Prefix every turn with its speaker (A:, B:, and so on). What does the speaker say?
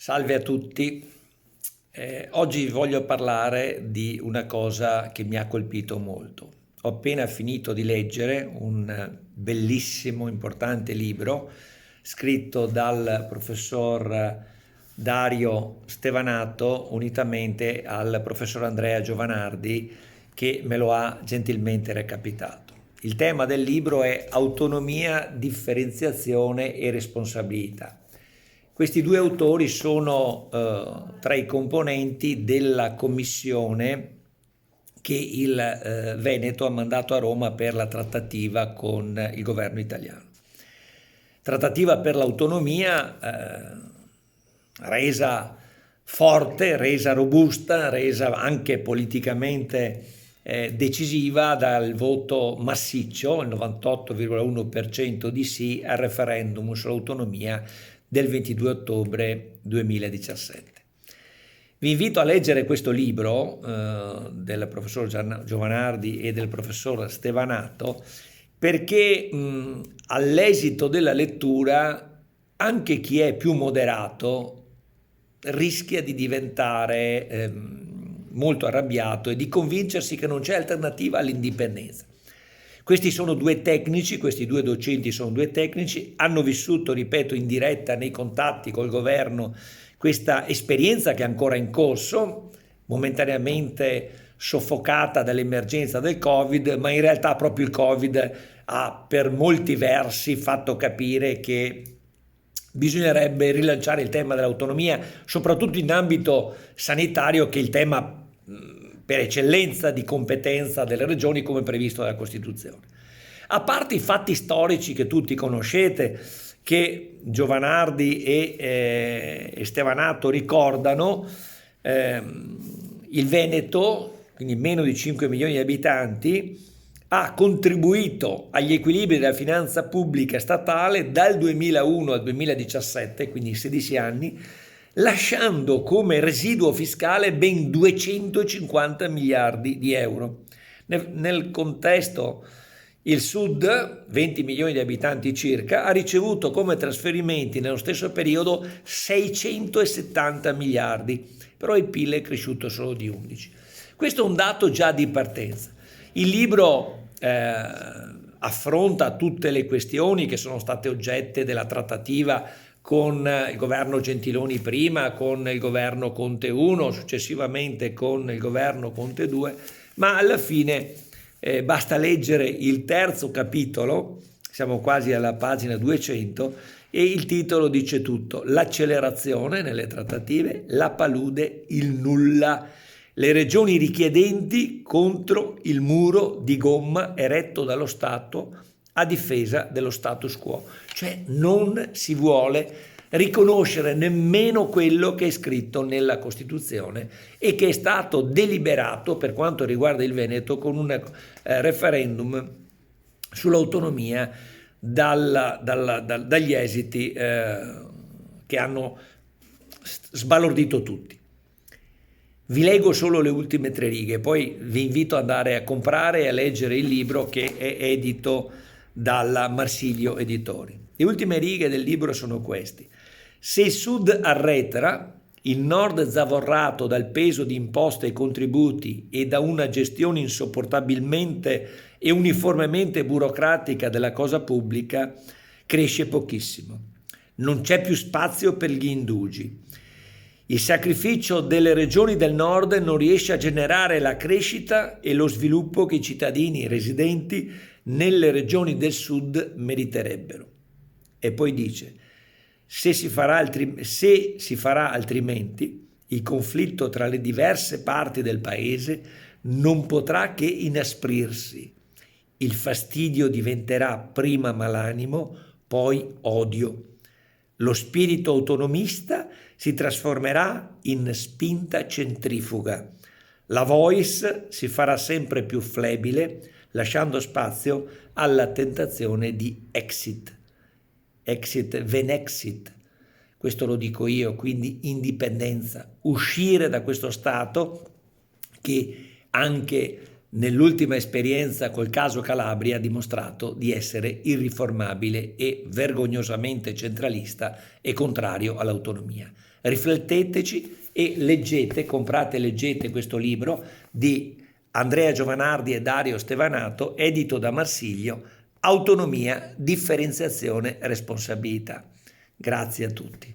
A: Salve a tutti. Oggi voglio parlare di una cosa che mi ha colpito molto. Ho appena finito di leggere un bellissimo, importante libro scritto dal professor Dario Stevanato unitamente al professor Andrea Giovanardi che me lo ha gentilmente recapitato. Il tema del libro è autonomia, differenziazione e responsabilità. Questi due autori sono tra i componenti della commissione che il Veneto ha mandato a Roma per la trattativa con il governo italiano. Trattativa per l'autonomia resa forte, resa robusta, resa anche politicamente decisiva dal voto massiccio, il 98,1% di sì, al referendum sull'autonomia del 22 ottobre 2017. Vi invito a leggere questo libro del professor Giovanardi e del professor Stevanato perché all'esito della lettura anche chi è più moderato rischia di diventare molto arrabbiato e di convincersi che non c'è alternativa all'indipendenza. Questi sono due tecnici, questi due docenti sono due tecnici, hanno vissuto, ripeto, in diretta nei contatti col governo questa esperienza che è ancora in corso, momentaneamente soffocata dall'emergenza del Covid, ma in realtà proprio il Covid ha per molti versi fatto capire che bisognerebbe rilanciare il tema dell'autonomia, soprattutto in ambito sanitario, che è il tema per eccellenza di competenza delle regioni come previsto dalla Costituzione. A parte i fatti storici che tutti conoscete, che Giovanardi e Stevanato ricordano, il Veneto, quindi meno di 5 milioni di abitanti, ha contribuito agli equilibri della finanza pubblica statale dal 2001 al 2017, quindi 16 anni, lasciando come residuo fiscale ben 250 miliardi di euro. Nel contesto il Sud, 20 milioni di abitanti circa, ha ricevuto come trasferimenti nello stesso periodo 670 miliardi, però il PIL è cresciuto solo di 11. Questo è un dato già di partenza. Il libro affronta tutte le questioni che sono state oggetto della trattativa con il governo Gentiloni prima, con il governo Conte 1, successivamente con il governo Conte 2, ma alla fine basta leggere il terzo capitolo, siamo quasi alla pagina 200, e il titolo dice tutto: l'accelerazione nelle trattative, la palude, il nulla. Le regioni richiedenti contro il muro di gomma eretto dallo Stato a difesa dello status quo. Cioè non si vuole riconoscere nemmeno quello che è scritto nella Costituzione e che è stato deliberato per quanto riguarda il Veneto con un referendum sull'autonomia dagli esiti che hanno sbalordito tutti. Vi leggo solo le ultime 3 righe, poi vi invito ad andare a comprare e a leggere il libro che è edito dalla Marsilio Editori. Le ultime righe del libro sono queste: se il Sud arretra, il Nord zavorrato dal peso di imposte e contributi e da una gestione insopportabilmente e uniformemente burocratica della cosa pubblica, cresce pochissimo. Non c'è più spazio per gli indugi. Il sacrificio delle regioni del nord non riesce a generare la crescita e lo sviluppo che i cittadini residenti nelle regioni del sud meriterebbero. E poi dice: se si farà altrimenti, il conflitto tra le diverse parti del paese non potrà che inasprirsi. Il fastidio diventerà prima malanimo, poi odio. Lo spirito autonomista si trasformerà in spinta centrifuga. La voice si farà sempre più flebile, lasciando spazio alla tentazione di exit venexit. Questo lo dico io, quindi indipendenza, uscire da questo stato che anche nell'ultima esperienza col caso Calabria ha dimostrato di essere irriformabile e vergognosamente centralista e contrario all'autonomia. Rifletteteci e leggete, comprate e leggete questo libro di Andrea Giovanardi e Dario Stevanato, edito da Marsiglio, Autonomia, differenziazione, responsabilità. Grazie a tutti.